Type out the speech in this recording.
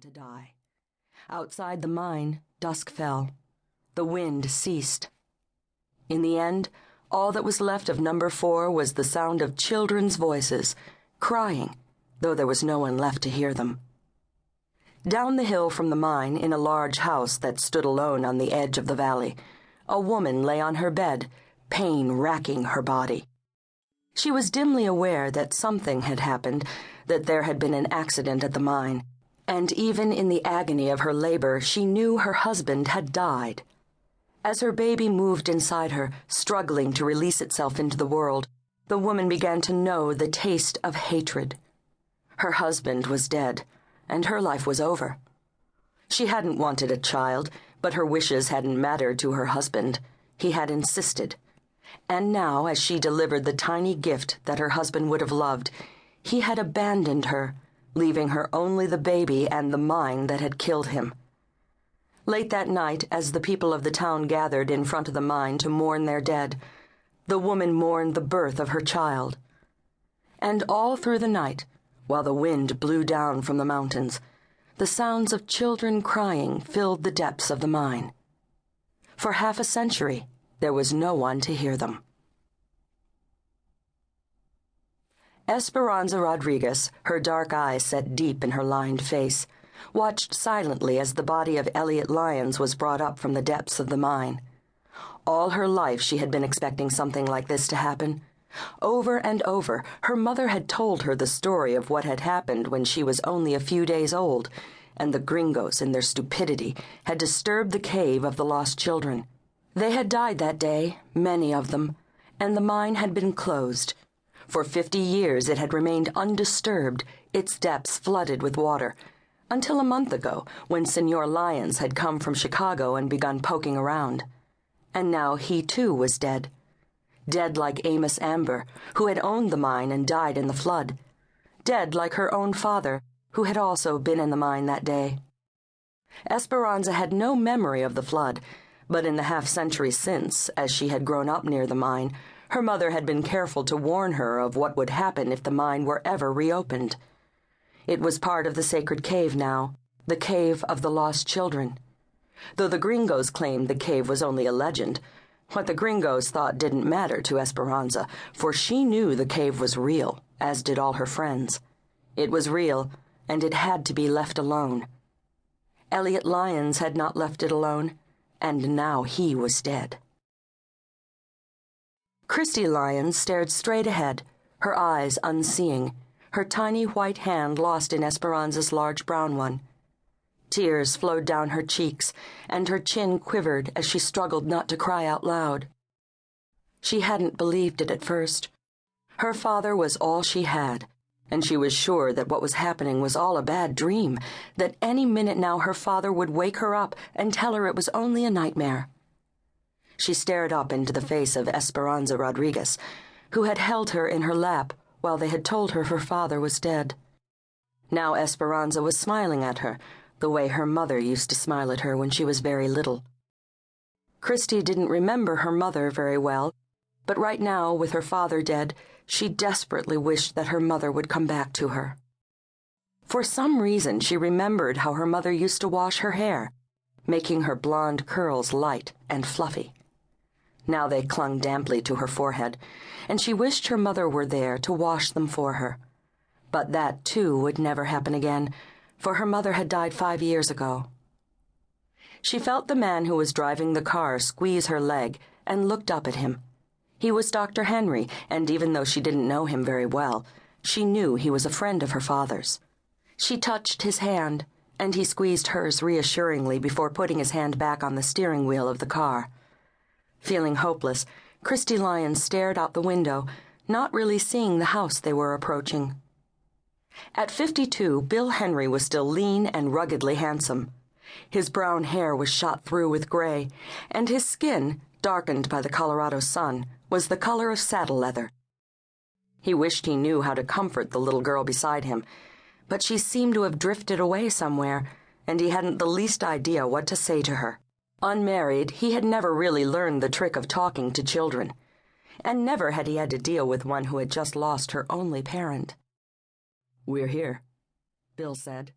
to die. Outside the mine, dusk fell. The wind ceased. In the end, all that was left of number 4 was the sound of children's voices, crying, though there was no one left to hear them. Down the hill from the mine, in a large house that stood alone on the edge of the valley, a woman lay on her bed, pain racking her body. She was dimly aware that something had happened, that there had been an accident at the mine, and even in the agony of her labor, she knew her husband had died. As her baby moved inside her, struggling to release itself into the world, the woman began to know the taste of hatred. Her husband was dead, and her life was over. She hadn't wanted a child, but her wishes hadn't mattered to her husband. He had insisted. And now, as she delivered the tiny gift that her husband would have loved, he had abandoned her, leaving her only the baby and the mine that had killed him. Late that night, as the people of the town gathered in front of the mine to mourn their dead, the woman mourned the birth of her child. And all through the night, while the wind blew down from the mountains, the sounds of children crying filled the depths of the mine. For half a century, there was no one to hear them. Esperanza Rodriguez, her dark eyes set deep in her lined face, watched silently as the body of Elliot Lyons was brought up from the depths of the mine. All her life she had been expecting something like this to happen. Over and over, her mother had told her the story of what had happened when she was only a few days old, and the gringos, in their stupidity, had disturbed the cave of the lost children. They had died that day, many of them, and the mine had been closed. For 50 years it had remained undisturbed, its depths flooded with water, until a month ago, when Senor Lyons had come from Chicago and begun poking around. And now he too was dead. Dead like Amos Amber, who had owned the mine and died in the flood. Dead like her own father, who had also been in the mine that day. Esperanza had no memory of the flood, but in the half-century since, as she had grown up near the mine, her mother had been careful to warn her of what would happen if the mine were ever reopened. It was part of the sacred cave now, the cave of the lost children. Though the gringos claimed the cave was only a legend, what the gringos thought didn't matter to Esperanza, for she knew the cave was real, as did all her friends. It was real, and it had to be left alone. Elliot Lyons had not left it alone, and now he was dead. Christie Lyons stared straight ahead, her eyes unseeing, her tiny white hand lost in Esperanza's large brown one. Tears flowed down her cheeks, and her chin quivered as she struggled not to cry out loud. She hadn't believed it at first. Her father was all she had, and she was sure that what was happening was all a bad dream, that any minute now her father would wake her up and tell her it was only a nightmare. She stared up into the face of Esperanza Rodriguez, who had held her in her lap while they had told her father was dead. Now Esperanza was smiling at her, the way her mother used to smile at her when she was very little. Christie didn't remember her mother very well, but right now, with her father dead, she desperately wished that her mother would come back to her. For some reason, she remembered how her mother used to wash her hair, making her blonde curls light and fluffy. Now they clung damply to her forehead, and she wished her mother were there to wash them for her. But that, too, would never happen again, for her mother had died 5 years ago. She felt the man who was driving the car squeeze her leg and looked up at him. He was Dr. Henry, and even though she didn't know him very well, she knew he was a friend of her father's. She touched his hand, and he squeezed hers reassuringly before putting his hand back on the steering wheel of the car. Feeling hopeless, Christie Lyons stared out the window, not really seeing the house they were approaching. At 52, Bill Henry was still lean and ruggedly handsome. His brown hair was shot through with gray, and his skin, darkened by the Colorado sun, was the color of saddle leather. He wished he knew how to comfort the little girl beside him, but she seemed to have drifted away somewhere, and he hadn't the least idea what to say to her. Unmarried, he had never really learned the trick of talking to children, and never had he had to deal with one who had just lost her only parent. "We're here," Bill said.